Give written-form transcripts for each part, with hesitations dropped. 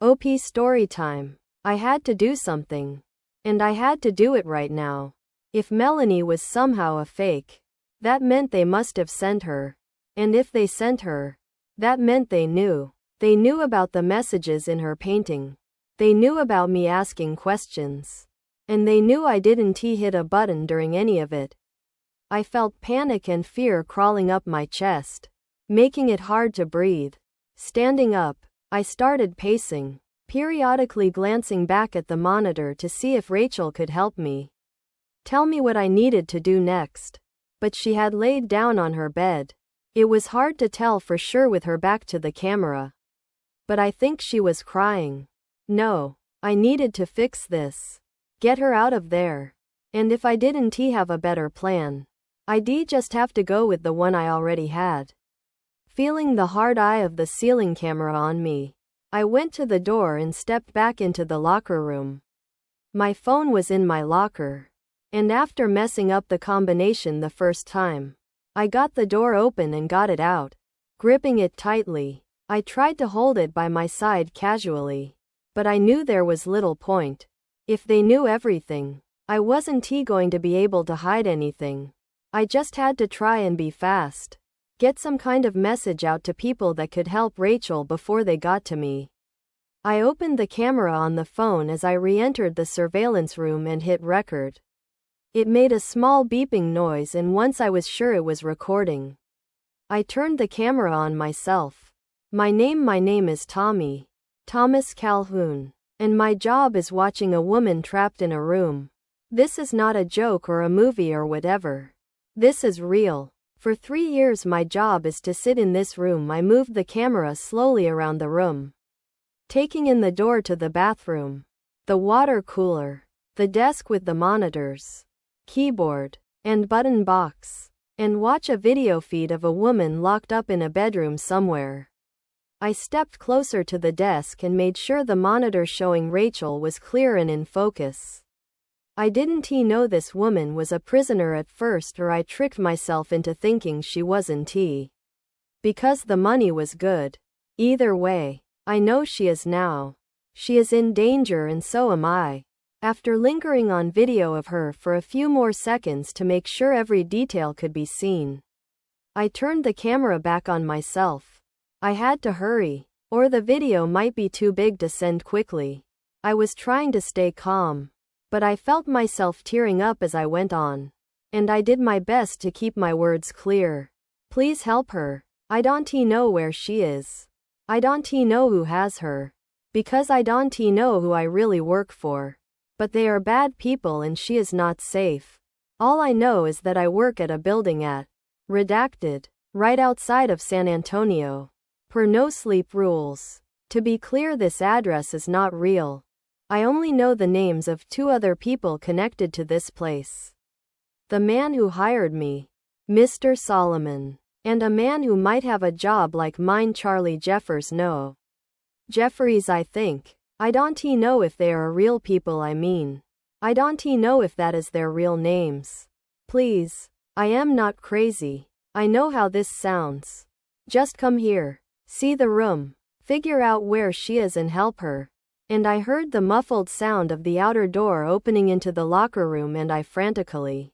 OP story time. I had to do something. And I had to do it right now. If Melanie was somehow a fake, that meant they must have sent her. And if they sent her, that meant they knew. They knew about the messages in her painting. They knew about me asking questions. And they knew I didn't hit a button during any of it. I felt panic and fear crawling up my chest, making it hard to breathe. Standing up, I started pacing, periodically glancing back at the monitor to see if Rachel could help me. Tell me what I needed to do next. But she had laid down on her bed. It was hard to tell for sure with her back to the camera. But I think she was crying. No, I needed to fix this. Get her out of there. And if I didn't have a better plan, I'd just have to go with the one I already had. Feeling the hard eye of the ceiling camera on me, I went to the door and stepped back into the locker room. My phone was in my locker. And after messing up the combination the first time, I got the door open and got it out. Gripping it tightly, I tried to hold it by my side casually. But I knew there was little point. If they knew everything, I wasn't going to be able to hide anything. I just had to try and be fast. Get some kind of message out to people that could help Rachel before they got to me. I opened the camera on the phone as I re-entered the surveillance room and hit record. It made a small beeping noise, and once I was sure it was recording, I turned the camera on myself. My name is Tommy. Thomas Calhoun. And my job is watching a woman trapped in a room. This is not a joke or a movie or whatever. This is real. For 3 years my job is to sit in this room. I moved the camera slowly around the room, taking in the door to the bathroom, the water cooler, the desk with the monitors, keyboard, and button box, and watch a video feed of a woman locked up in a bedroom somewhere. I stepped closer to the desk and made sure the monitor showing Rachel was clear and in focus. I didn't know this woman was a prisoner at first, or I tricked myself into thinking she wasn't. Because the money was good. Either way, I know she is now. She is in danger, and so am I. After lingering on video of her for a few more seconds to make sure every detail could be seen, I turned the camera back on myself. I had to hurry, or the video might be too big to send quickly. I was trying to stay calm, but I felt myself tearing up as I went on. And I did my best to keep my words clear. Please help her. I don't know where she is. I don't know who has her. Because I don't know who I really work for. But they are bad people and she is not safe. All I know is that I work at a building at redacted, right outside of San Antonio. Per no sleep rules. To be clear, this address is not real. I only know the names of 2 other people connected to this place. The man who hired me, Mr. Solomon, and a man who might have a job like mine, Charlie Jeffers. No. Jeffries, I think. I don't know if they are real people. I mean, I don't know if that is their real names. Please. I am not crazy. I know how this sounds. Just come here. See the room. Figure out where she is and help her. And I heard the muffled sound of the outer door opening into the locker room, and I frantically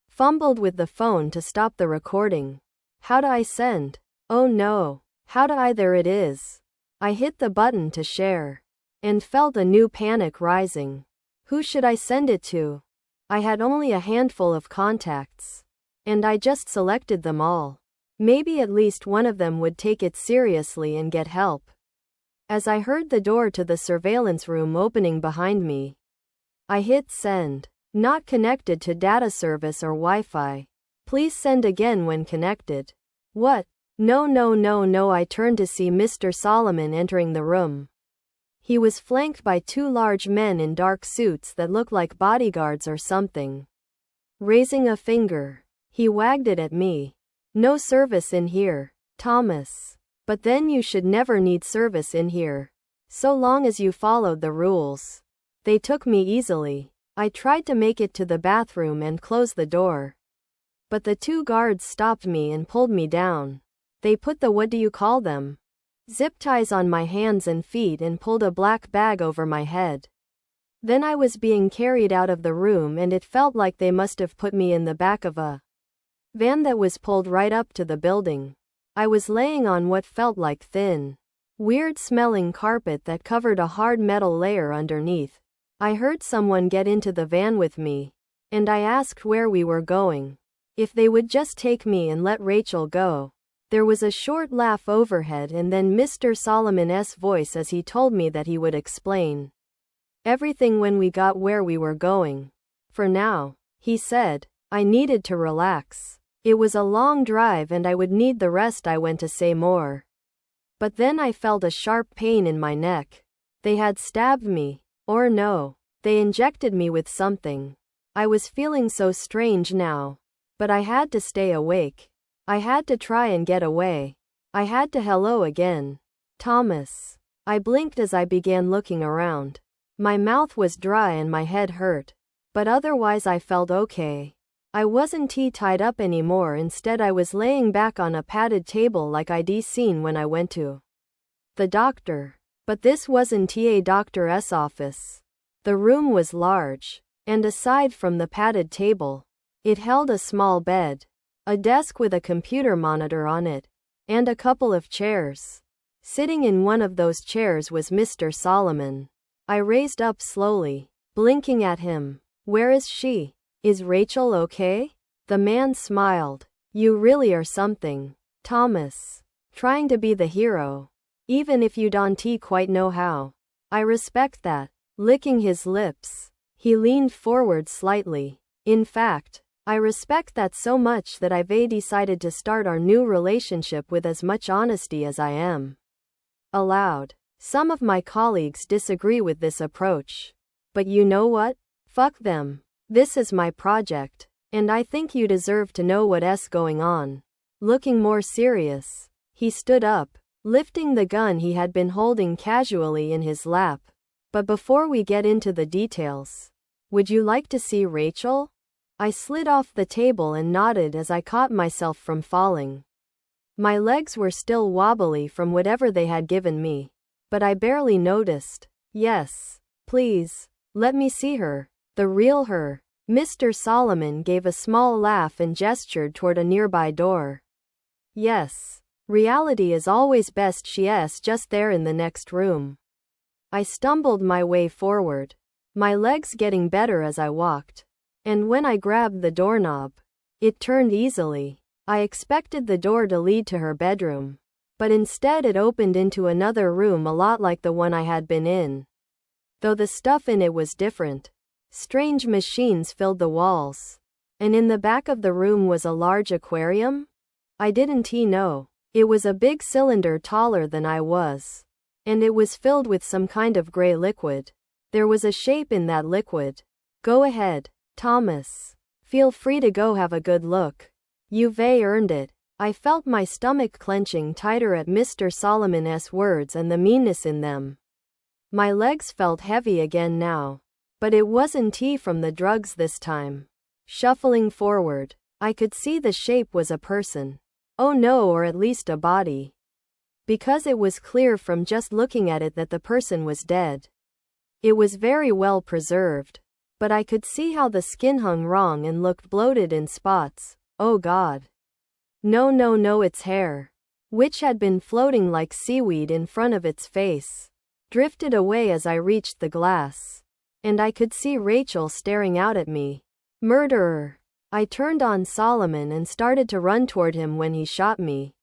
fumbled with the phone to stop the recording. How do I send? Oh no. How do I? There it is. I hit the button to share. And felt a new panic rising. Who should I send it to? I had only a handful of contacts. And I just selected them all. Maybe at least one of them would take it seriously and get help. As I heard the door to the surveillance room opening behind me, I hit send. Not connected to data service or Wi-Fi. Please send again when connected. What? No. I turned to see Mr. Solomon entering the room. He was flanked by 2 large men in dark suits that looked like bodyguards or something. Raising a finger, he wagged it at me. No service in here, Thomas. But then you should never need service in here. So long as you followed the rules. They took me easily. I tried to make it to the bathroom and close the door. But the 2 guards stopped me and pulled me down. They put the, what do you call them? zip ties on my hands and feet, and pulled a black bag over my head. Then I was being carried out of the room, and it felt like they must have put me in the back of a van that was pulled right up to the building. I was laying on what felt like thin, weird-smelling carpet that covered a hard metal layer underneath. I heard someone get into the van with me, and I asked where we were going. If they would just take me and let Rachel go. There was a short laugh overhead, and then Mr. Solomon's voice as he told me that he would explain everything when we got where we were going. For now, he said, I needed to relax. It was a long drive and I would need the rest. I went to say more. But then I felt a sharp pain in my neck. They had stabbed me. Or no, they injected me with something. I was feeling so strange now. But I had to stay awake. I had to try and get away. I had to hello again. Thomas. I blinked as I began looking around. My mouth was dry and my head hurt. But otherwise I felt okay. I wasn't tied up anymore. Instead I was laying back on a padded table like I'd seen when I went to the doctor. But this wasn't a doctor's office. The room was large. And aside from the padded table, it held a small bed, a desk with a computer monitor on it, and a couple of chairs. Sitting in one of those chairs was Mr. Solomon. I raised up slowly, blinking at him. Where is she? Is Rachel okay? The man smiled. You really are something, Thomas. Trying to be the hero, even if you don't quite know how. I respect that. Licking his lips, he leaned forward slightly. In fact, I respect that so much that I've decided to start our new relationship with as much honesty as I am allowed. Some of my colleagues disagree with this approach. But you know what? Fuck them. This is my project, and I think you deserve to know what's going on. Looking more serious, he stood up, lifting the gun he had been holding casually in his lap. But before we get into the details, would you like to see Rachel? I slid off the table and nodded as I caught myself from falling. My legs were still wobbly from whatever they had given me, but I barely noticed. Yes, please, let me see her, the real her. Mr. Solomon gave a small laugh and gestured toward a nearby door. Yes, reality is always best. She's just there in the next room. I stumbled my way forward, my legs getting better as I walked. And when I grabbed the doorknob, it turned easily. I expected the door to lead to her bedroom, but instead it opened into another room a lot like the one I had been in. Though the stuff in it was different. Strange machines filled the walls. And in the back of the room was a large aquarium? I didn't know. It was a big cylinder taller than I was. And it was filled with some kind of gray liquid. There was a shape in that liquid. Go ahead, Thomas. Feel free to go have a good look. You've earned it. I felt my stomach clenching tighter at Mr. Solomon's words and the meanness in them. My legs felt heavy again now. But it wasn't from the drugs this time. Shuffling forward, I could see the shape was a person. Oh no, or at least a body. Because it was clear from just looking at it that the person was dead. It was very well preserved. But I could see how the skin hung wrong and looked bloated in spots. Oh God. No, its hair, which had been floating like seaweed in front of its face, drifted away as I reached the glass. And I could see Rachel staring out at me. Murderer. I turned on Solomon and started to run toward him when he shot me.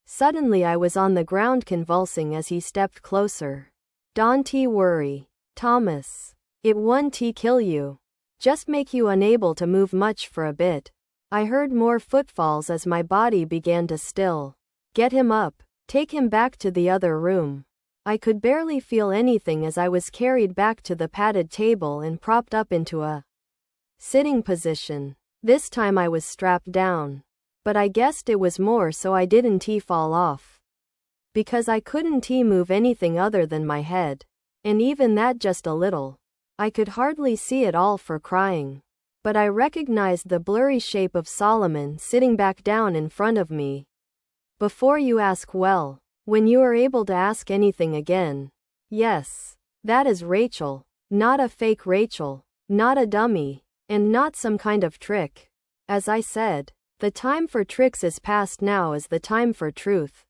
Suddenly I was on the ground convulsing as he stepped closer. Don't worry, Thomas. It won't kill you. Just make you unable to move much for a bit. I heard more footfalls as my body began to still. Get him up. Take him back to the other room. I could barely feel anything as I was carried back to the padded table and propped up into a sitting position. This time I was strapped down. But I guessed it was more so I didn't fall off. Because I couldn't move anything other than my head. And even that just a little. I could hardly see it all for crying. But I recognized the blurry shape of Solomon sitting back down in front of me. Before you ask, well, When you are able to ask anything again. Yes. That is Rachel. Not a fake Rachel. Not a dummy. And not some kind of trick. As I said, the time for tricks is past, now is the time for truth.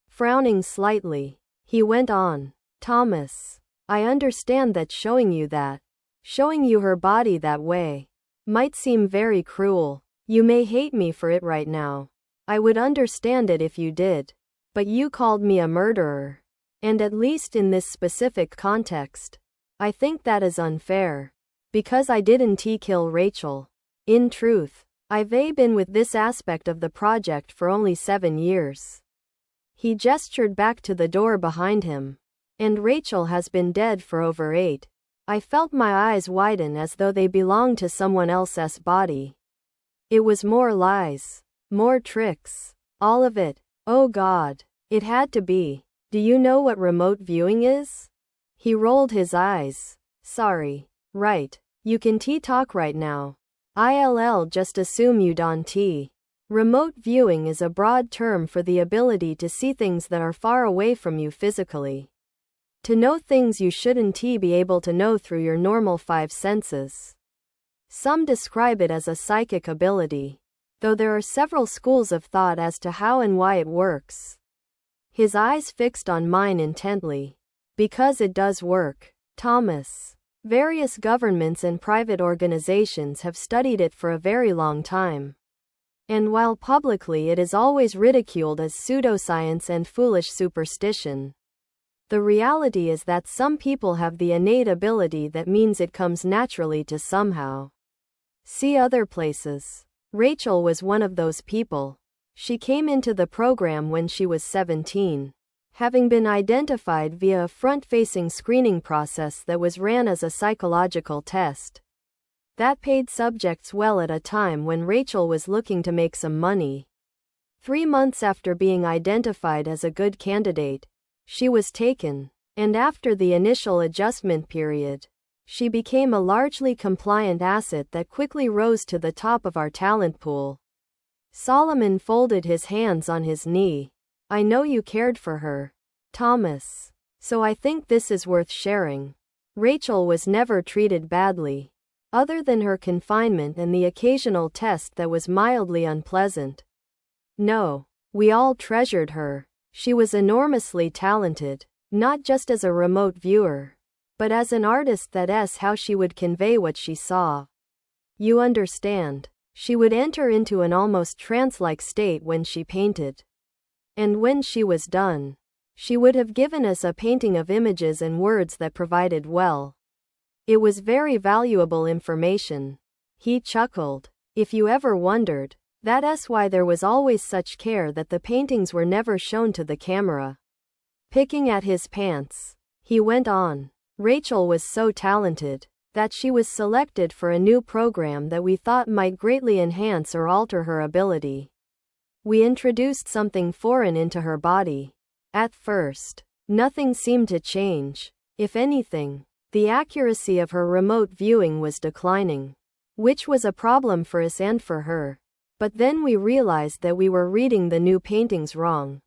Frowning slightly, he went on. Thomas, I understand that showing you her body that way, might seem very cruel. You may hate me for it right now. I would understand it if you did. But you called me a murderer. And at least in this specific context, I think that is unfair. Because I didn't kill Rachel. In truth, I've been with this aspect of the project for only 7 years. He gestured back to the door behind him. And Rachel has been dead for over 8. I felt my eyes widen as though they belonged to someone else's body. It was more lies. More tricks. All of it. Oh God. It had to be. Do you know what remote viewing is? He rolled his eyes. Sorry. Right. You can talk right now. I'll just assume you don't. Remote viewing is a broad term for the ability to see things that are far away from you physically. To know things you shouldn't be able to know through your normal 5 senses. Some describe it as a psychic ability, though there are several schools of thought as to how and why it works. His eyes fixed on mine intently. Because it does work, Thomas. Various governments and private organizations have studied it for a very long time. And while publicly it is always ridiculed as pseudoscience and foolish superstition, the reality is that some people have the innate ability that means it comes naturally to somehow. See other places. Rachel was one of those people. She came into the program when she was 17. Having been identified via a front-facing screening process that was ran as a psychological test that paid subjects well at a time when Rachel was looking to make some money. 3 months after being identified as a good candidate, she was taken, and after the initial adjustment period, she became a largely compliant asset that quickly rose to the top of our talent pool. Solomon folded his hands on his knee. I know you cared for her, Thomas. So I think this is worth sharing. Rachel was never treated badly, other than her confinement and the occasional test that was mildly unpleasant. No, we all treasured her. She was enormously talented, not just as a remote viewer, but as an artist. That's how she would convey what she saw. You understand. She would enter into an almost trance-like state when she painted. And when she was done, she would have given us a painting of images and words that provided well. It was very valuable information. He chuckled. If you ever wondered, that's why there was always such care that the paintings were never shown to the camera. Picking at his pants, he went on. Rachel was so talented that she was selected for a new program that we thought might greatly enhance or alter her ability. We introduced something foreign into her body. At first, nothing seemed to change. If anything, the accuracy of her remote viewing was declining, which was a problem for us and for her. But then we realized that we were reading the new paintings wrong.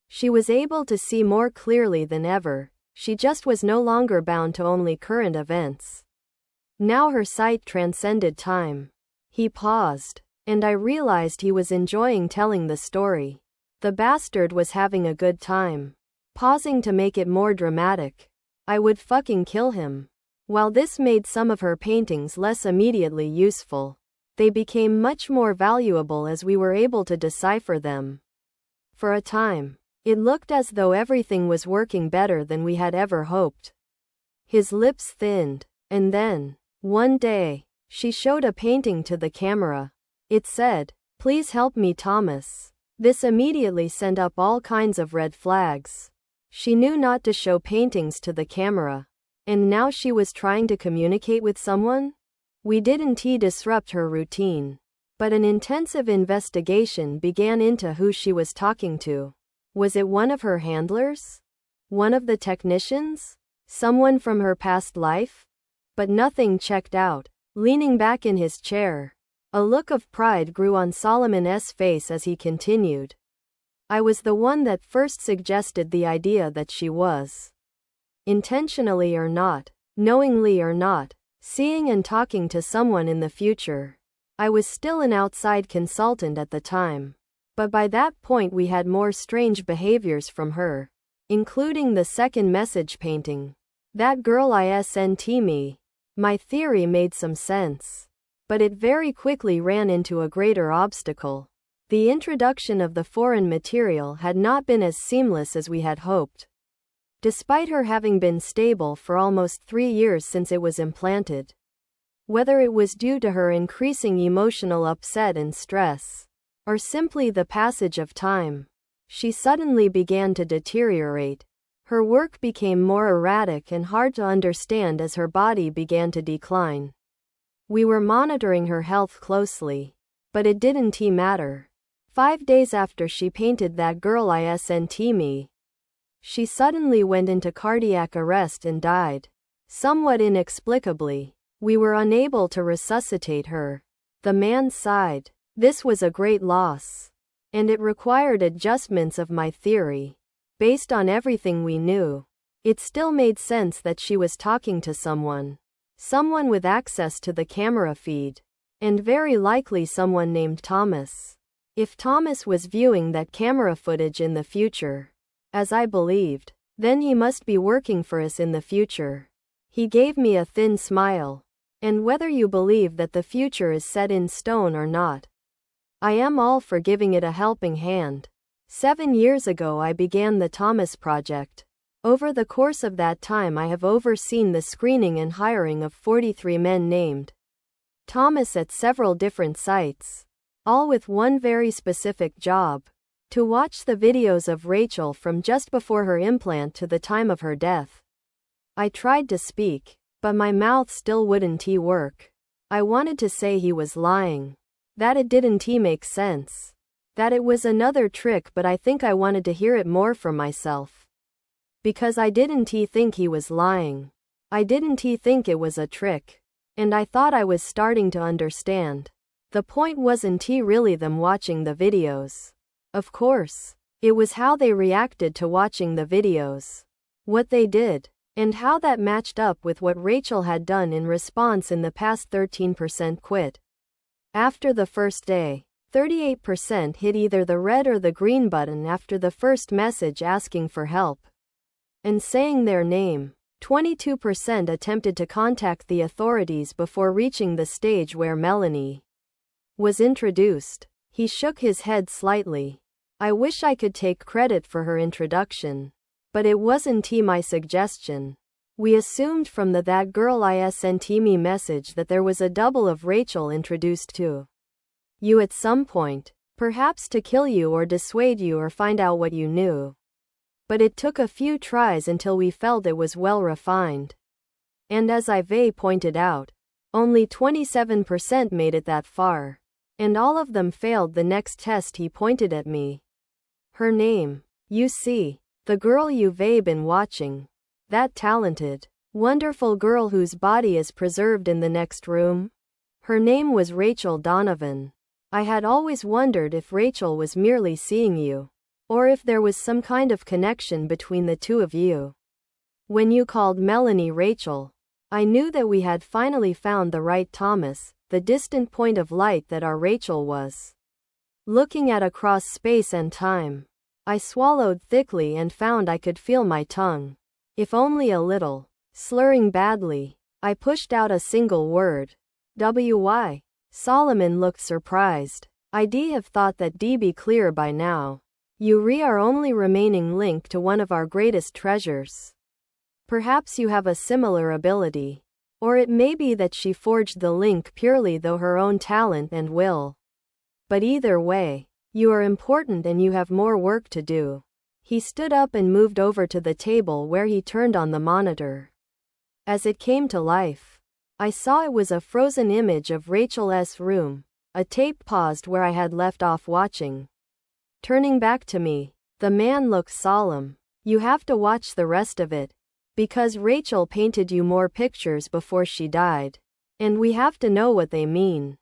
She was able to see more clearly than ever. She just was no longer bound to only current events. Now her sight transcended time. He paused, and I realized he was enjoying telling the story. The bastard was having a good time. Pausing to make it more dramatic. I would fucking kill him. While this made some of her paintings less immediately useful, they became much more valuable as we were able to decipher them. For a time, it looked as though everything was working better than we had ever hoped. His lips thinned, and then, one day, she showed a painting to the camera. It said, "Please help me, Thomas." This immediately sent up all kinds of red flags. She knew not to show paintings to the camera. And now she was trying to communicate with someone? We didn't disrupt her routine. But an intensive investigation began into who she was talking to. Was it one of her handlers? One of the technicians? Someone from her past life? But nothing checked out. Leaning back in his chair, a look of pride grew on Solomon's face as he continued. I was the one that first suggested the idea that she was, intentionally or not, knowingly or not, seeing and talking to someone in the future. I was still an outside consultant at the time, but by that point we had more strange behaviors from her, including the second message painting. That girl isn't me. My theory made some sense, but it very quickly ran into a greater obstacle. The introduction of the foreign material had not been as seamless as we had hoped. Despite her having been stable for almost 3 years since it was implanted. Whether it was due to her increasing emotional upset and stress, or simply the passage of time, she suddenly began to deteriorate. Her work became more erratic and hard to understand as her body began to decline. We were monitoring her health closely, but it didn't matter. 5 days after she painted that girl isn't me, she suddenly went into cardiac arrest and died. Somewhat inexplicably. We were unable to resuscitate her. The man sighed. This was a great loss, and it required adjustments of my theory. Based on everything we knew, it still made sense that she was talking to someone with access to the camera feed, and very likely someone named Thomas. If Thomas was viewing that camera footage in the future, as I believed, then he must be working for us in the future. He gave me a thin smile. And whether you believe that the future is set in stone or not, I am all for giving it a helping hand. 7 years ago I began the Thomas Project. Over the course of that time I have overseen the screening and hiring of 43 men named Thomas at several different sites, all with one very specific job: to watch the videos of Rachel from just before her implant to the time of her death. I tried to speak, but my mouth still wouldn't work. I wanted to say he was lying, that it didn't make sense, that it was another trick, but I think I wanted to hear it more for myself. Because I didn't think he was lying. I didn't think it was a trick. And I thought I was starting to understand. The point wasn't really them watching the videos. Of course, it was how they reacted to watching the videos. What they did. And how that matched up with what Rachel had done in response. In the past, 13% quit. After the first day, 38% hit either the red or the green button after the first message asking for help and saying their name. 22% attempted to contact the authorities before reaching the stage where Melanie was introduced. He shook his head slightly. I wish I could take credit for her introduction. But it wasn't my suggestion. We assumed from the "that girl isn't me" message that there was a double of Rachel introduced to you at some point, perhaps to kill you or dissuade you or find out what you knew. But it took a few tries until we felt it was well refined. And as Ivey pointed out, only 27% made it that far. And all of them failed the next test. He pointed at me. Her name, you see. The girl you've been watching. That talented, wonderful girl whose body is preserved in the next room. Her name was Rachel Donovan. I had always wondered if Rachel was merely seeing you, or if there was some kind of connection between the two of you. When you called Melanie Rachel, I knew that we had finally found the right Thomas, the distant point of light that our Rachel was looking at across space and time. I swallowed thickly and found I could feel my tongue, if only a little, slurring badly. I pushed out a single word. "Why?" Solomon looked surprised. "I'd have thought that be clear by now. You're our only remaining link to one of our greatest treasures. Perhaps you have a similar ability. Or it may be that she forged the link purely through her own talent and will. But either way, you are important and you have more work to do." He stood up and moved over to the table where he turned on the monitor. As it came to life, I saw it was a frozen image of Rachel's room. A tape paused where I had left off watching. Turning back to me, the man looked solemn. "You have to watch the rest of it. Because Rachel painted you more pictures before she died. And we have to know what they mean."